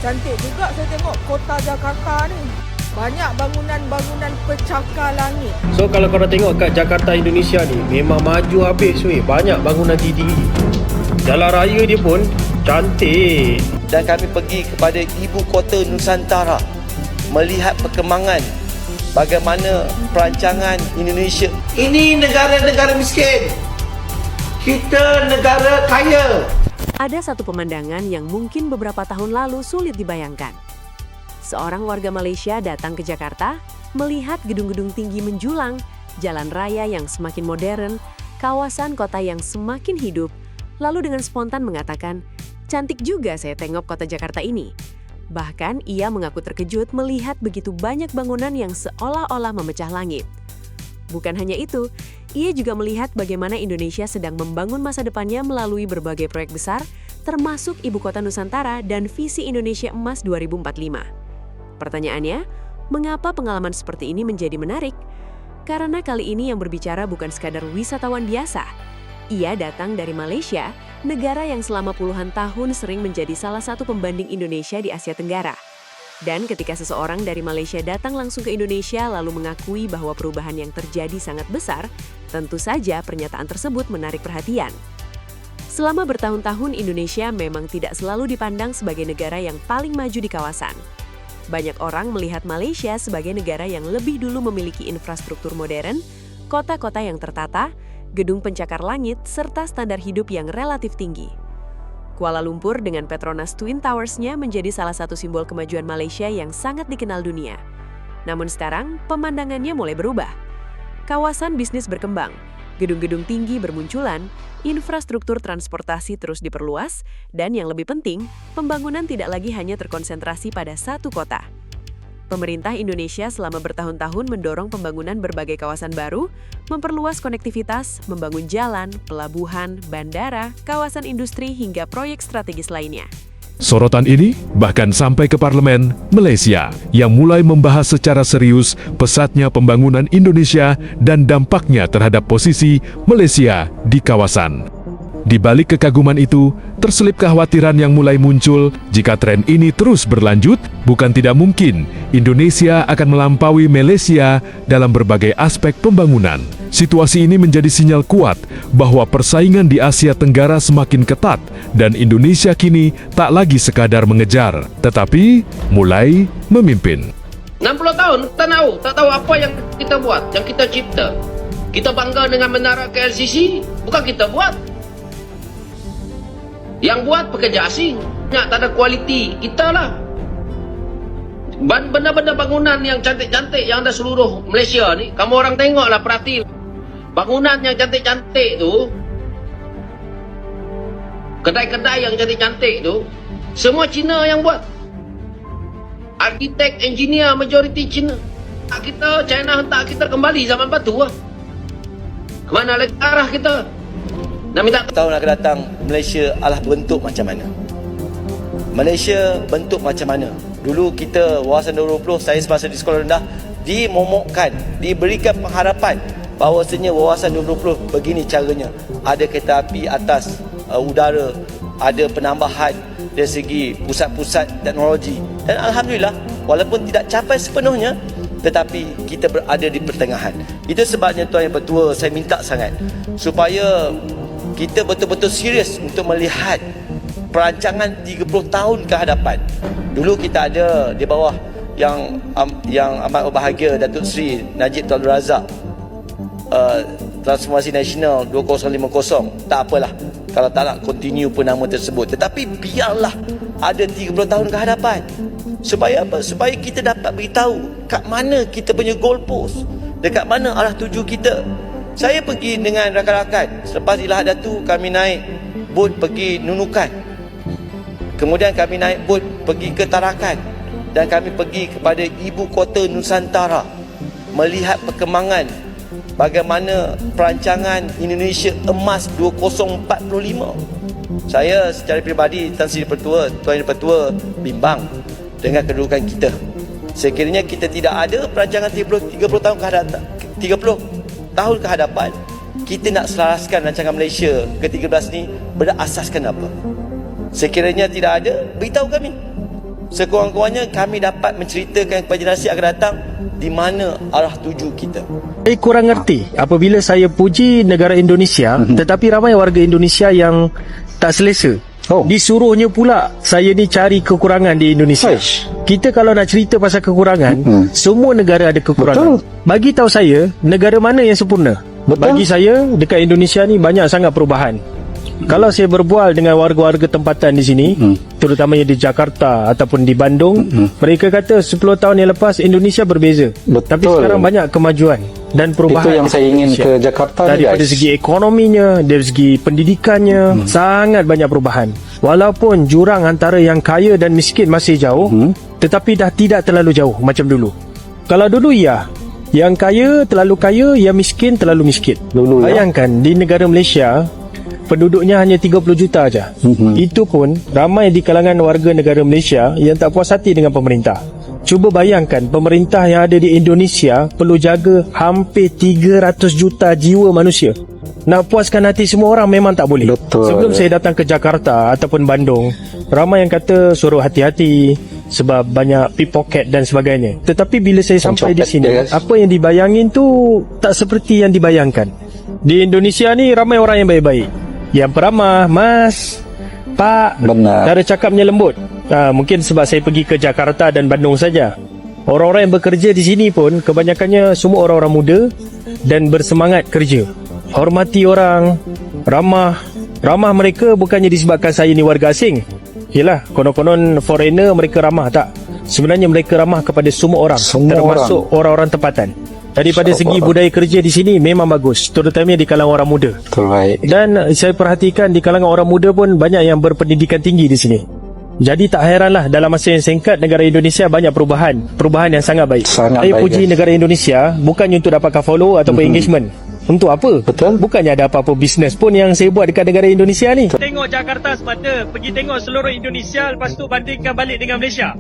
Cantik juga saya tengok kota Jakarta ni. Banyak bangunan-bangunan pencakar langit. So kalau korang tengok kat Jakarta Indonesia ni, memang maju habis weh. Banyak bangunan tinggi-tinggi. Jalan raya dia pun cantik. Dan kami pergi kepada ibu kota Nusantara, melihat perkembangan bagaimana perancangan Indonesia. Ini negara-negara miskin, kita negara kaya. Ada satu pemandangan yang mungkin beberapa tahun lalu sulit dibayangkan. Seorang warga Malaysia datang ke Jakarta, melihat gedung-gedung tinggi menjulang, jalan raya yang semakin modern, kawasan kota yang semakin hidup, lalu dengan spontan mengatakan, "Cantik juga saya tengok kota Jakarta ini." Bahkan ia mengaku terkejut melihat begitu banyak bangunan yang seolah-olah memecah langit. Bukan hanya itu, ia juga melihat bagaimana Indonesia sedang membangun masa depannya melalui berbagai proyek besar, termasuk Ibu Kota Nusantara dan Visi Indonesia Emas 2045. Pertanyaannya, mengapa pengalaman seperti ini menjadi menarik? Karena kali ini yang berbicara bukan sekadar wisatawan biasa. Ia datang dari Malaysia, negara yang selama puluhan tahun sering menjadi salah satu pembanding Indonesia di Asia Tenggara. Dan ketika seseorang dari Malaysia datang langsung ke Indonesia lalu mengakui bahwa perubahan yang terjadi sangat besar, tentu saja pernyataan tersebut menarik perhatian. Selama bertahun-tahun Indonesia memang tidak selalu dipandang sebagai negara yang paling maju di kawasan. Banyak orang melihat Malaysia sebagai negara yang lebih dulu memiliki infrastruktur modern, kota-kota yang tertata, gedung pencakar langit, serta standar hidup yang relatif tinggi. Kuala Lumpur dengan Petronas Twin Towers-nya menjadi salah satu simbol kemajuan Malaysia yang sangat dikenal dunia. Namun sekarang, pemandangannya mulai berubah. Kawasan bisnis berkembang, gedung-gedung tinggi bermunculan, infrastruktur transportasi terus diperluas, dan yang lebih penting, pembangunan tidak lagi hanya terkonsentrasi pada satu kota. Pemerintah Indonesia selama bertahun-tahun mendorong pembangunan berbagai kawasan baru, memperluas konektivitas, membangun jalan, pelabuhan, bandara, kawasan industri, hingga proyek strategis lainnya. Sorotan ini bahkan sampai ke Parlemen Malaysia yang mulai membahas secara serius pesatnya pembangunan Indonesia dan dampaknya terhadap posisi Malaysia di kawasan. Di balik kekaguman itu, terselip kekhawatiran yang mulai muncul jika tren ini terus berlanjut, bukan tidak mungkin Indonesia akan melampaui Malaysia dalam berbagai aspek pembangunan. Situasi ini menjadi sinyal kuat bahwa persaingan di Asia Tenggara semakin ketat dan Indonesia kini tak lagi sekadar mengejar, tetapi mulai memimpin. 60 tahun tak tahu apa yang kita buat, yang kita cipta. Kita bangga dengan menara KLCC, bukan kita buat. Yang buat pekerja asing, tak ada kualiti, kita lah. Benda-benda bangunan yang cantik-cantik yang ada seluruh Malaysia ni, kamu orang tengoklah, perhati. Bangunan yang cantik-cantik tu, kedai-kedai yang cantik-cantik tu, semua Cina yang buat. Arkitek, engineer, majoriti Cina. Kita, China hentak kita kembali zaman batu lah. Kemana lagi arah kita? Nak minta Tahun akan datang, Malaysia adalah bentuk macam mana? Malaysia bentuk macam mana? Dulu kita Wawasan 2020, saya semasa di sekolah rendah, dimomokkan, diberikan pengharapan bahawasanya Wawasan 2020 begini caranya. Ada kereta api atas udara, ada penambahan dari segi pusat-pusat teknologi. Dan Alhamdulillah, walaupun tidak capai sepenuhnya, tetapi kita berada di pertengahan. Itu sebabnya Tuan Yang Bertua, saya minta sangat supaya kita betul-betul serius untuk melihat perancangan 30 tahun ke hadapan. Dulu kita ada di bawah yang amat berbahagia Datuk Seri Najib Tun Razak, Transformasi Nasional 2050. Tak apalah kalau tak nak continue pun nama tersebut, tetapi biarlah ada 30 tahun ke hadapan. Supaya apa? Supaya kita dapat beritahu kat mana kita punya goalpost, dekat mana arah tuju kita. Saya pergi dengan rakan-rakan. Selepas Ilahat Datu, kami naik bot pergi Nunukan. Kemudian kami naik bot pergi ke Tarakan. Dan kami pergi kepada Ibu Kota Nusantara, melihat perkembangan bagaimana perancangan Indonesia Emas 2045. Saya secara peribadi, Tuan Yang Bertua bimbang dengan kedudukan kita. Sekiranya kita tidak ada perancangan 30 tahun ke hadapan, 30 tahun ke hadapan, kita nak selaraskan rancangan Malaysia ke-13 ni berasaskan apa? Sekiranya tidak ada, beritahu kami. Sekurang-kurangnya kami dapat menceritakan kepada generasi akan datang di mana arah tuju kita. Saya kurang ngerti apabila saya puji negara Indonesia, tetapi ramai warga Indonesia yang tak selesa. Disuruhnya pula saya ni cari kekurangan di Indonesia. Kita kalau nak cerita pasal kekurangan, semua negara ada kekurangan. Bagi tahu saya, negara mana yang sempurna? Bagi saya, dekat Indonesia ni banyak sangat perubahan. Kalau saya berbual dengan warga-warga tempatan di sini, terutamanya di Jakarta ataupun di Bandung, mereka kata 10 tahun yang lepas Indonesia berbeza. Tapi sekarang banyak kemajuan dan perubahan. Itu yang saya ingin ke Jakarta ni, daripada segi ekonominya, dari segi pendidikannya, sangat banyak perubahan. Walaupun jurang antara yang kaya dan miskin masih jauh, tetapi dah tidak terlalu jauh macam dulu. Kalau dulu ya, yang kaya terlalu kaya, yang miskin terlalu miskin. Bayangkan di negara Malaysia, penduduknya hanya 30 juta aja. Itu pun ramai di kalangan warga negara Malaysia yang tak puas hati dengan pemerintah. Cuba bayangkan, pemerintah yang ada di Indonesia perlu jaga hampir 300 juta jiwa manusia. Nak puaskan hati semua orang memang tak boleh. Sebelum saya datang ke Jakarta ataupun Bandung, ramai yang kata suruh hati-hati sebab banyak pickpocket dan sebagainya. Tetapi bila saya sampai di sini, apa yang dibayangin tu tak seperti yang dibayangkan. Di Indonesia ni ramai orang yang baik-baik, yang peramah, mas, pak, cara cakapnya lembut. Mungkin sebab saya pergi ke Jakarta dan Bandung saja. Orang-orang yang bekerja di sini pun kebanyakannya semua orang-orang muda dan bersemangat kerja. Hormati orang, ramah. Ramah mereka bukannya disebabkan saya ni warga asing. Yelah, konon-konon foreigner mereka ramah, tak. Sebenarnya mereka ramah kepada semua orang, termasuk orang-orang tempatan. Daripada segi budaya kerja di sini memang bagus, terutamanya di kalangan orang muda. Dan saya perhatikan di kalangan orang muda pun banyak yang berpendidikan tinggi di sini. Jadi tak heranlah dalam masa yang singkat negara Indonesia banyak perubahan yang sangat baik. Saya puji negara Indonesia bukannya untuk dapatkan follow ataupun engagement. Untuk apa? Bukannya ada apa-apa bisnes pun yang saya buat dekat negara Indonesia ni. Tengok Jakarta semata, pergi tengok seluruh Indonesia, lepas tu bandingkan balik dengan Malaysia.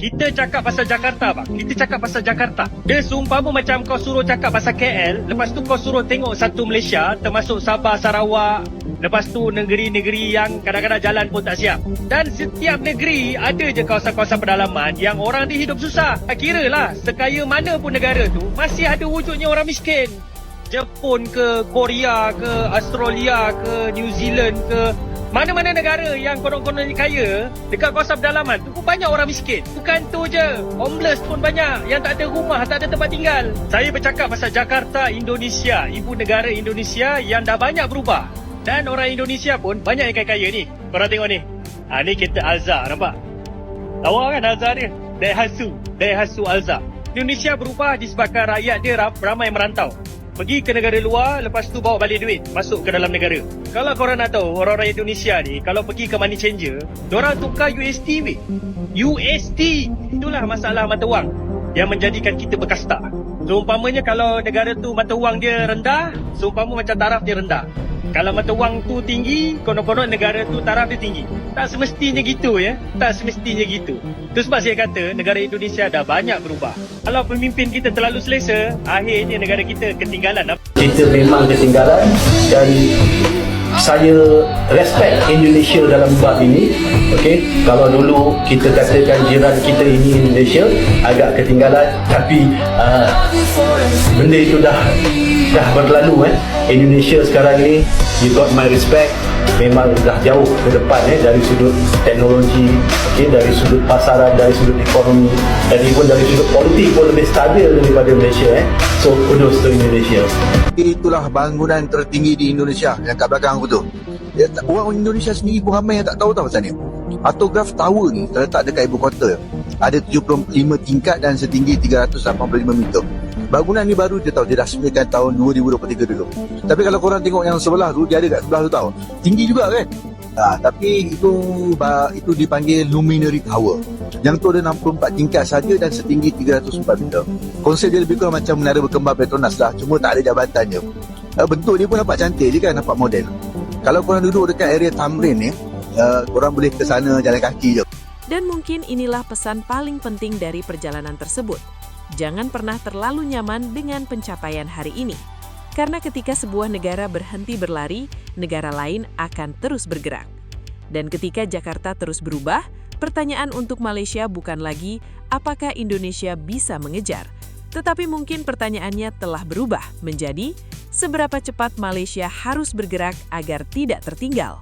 Kita cakap pasal Jakarta, bang. Kita cakap pasal Jakarta. Dia seumpama macam kau suruh cakap pasal KL, lepas tu kau suruh tengok satu Malaysia, termasuk Sabah, Sarawak, lepas tu negeri-negeri yang kadang-kadang jalan pun tak siap. Dan setiap negeri ada je kawasan-kawasan pedalaman yang orang dia hidup susah. Kira lah, sekaya mana pun negara tu, masih ada wujudnya orang miskin. Jepun ke, Korea ke, Australia ke, New Zealand ke, mana-mana negara yang konon-konon kaya, dekat kawasan pedalaman tu pun banyak orang miskin. Bukan tu je, homeless pun banyak, yang tak ada rumah, tak ada tempat tinggal. Saya bercakap pasal Jakarta, Indonesia, ibu negara Indonesia yang dah banyak berubah. Dan orang Indonesia pun banyak yang kaya ni. Korang tengok ni. Ni kereta Alza, nampak? Lawa kan Alza dia? Daihatsu Alza. Indonesia berubah disebabkan rakyat dia ramai merantau. Pergi ke negara luar, lepas tu bawa balik duit masuk ke dalam negara. Kalau korang nak tahu, orang-orang Indonesia ni kalau pergi ke money changer, diorang tukar USD weh. USD. Itulah masalah mata wang yang menjadikan kita berkasta. Seumpamanya kalau negara tu mata wang dia rendah, seumpama macam taraf dia rendah. Kalau mata wang tu tinggi, konon-konon negara tu taraf dia tinggi. Tak semestinya gitu ya. Tak semestinya gitu. Itu sebab saya kata negara Indonesia dah banyak berubah. Kalau pemimpin kita terlalu selesa, akhirnya negara kita ketinggalan. Kita memang ketinggalan dan saya respect Indonesia dalam bab ini. Okey, kalau dulu kita katakan jiran kita ini Indonesia agak ketinggalan, tapi benda itu dah berlalu. Indonesia sekarang ni, you got my respect, memang dah jauh ke depan dari sudut teknologi, dari sudut pasaran, dari sudut ekonomi, dan even dari sudut politik pun lebih stabil daripada Malaysia. So kudos to Indonesia. Itulah bangunan tertinggi di Indonesia yang kat belakang aku tu. Orang Indonesia sendiri pun ramai yang tak tahu pasal ni. Autograph Tower ni terletak dekat ibu kota. Ada 75 tingkat dan setinggi 385 meter. Bangunan ni baru dia tahu, dia dah sebenarkan tahun 2023 dulu. Tapi kalau korang tengok yang sebelah tu, dia ada kat sebelah tu tahu. Tinggi juga kan? Tapi itu dipanggil Luminary Tower. Yang tu ada 64 tingkat saja dan setinggi 304 meter. Konsep dia lebih kurang macam menara berkembang Petronas lah, cuma tak ada jabatannya. Bentuk dia pun nampak cantik je kan, nampak moden. Kalau korang duduk dekat area Tamrin ni, korang boleh ke sana jalan kaki je. Dan mungkin inilah pesan paling penting dari perjalanan tersebut. Jangan pernah terlalu nyaman dengan pencapaian hari ini. Karena ketika sebuah negara berhenti berlari, negara lain akan terus bergerak. Dan ketika Jakarta terus berubah, pertanyaan untuk Malaysia bukan lagi apakah Indonesia bisa mengejar, tetapi mungkin pertanyaannya telah berubah menjadi seberapa cepat Malaysia harus bergerak agar tidak tertinggal.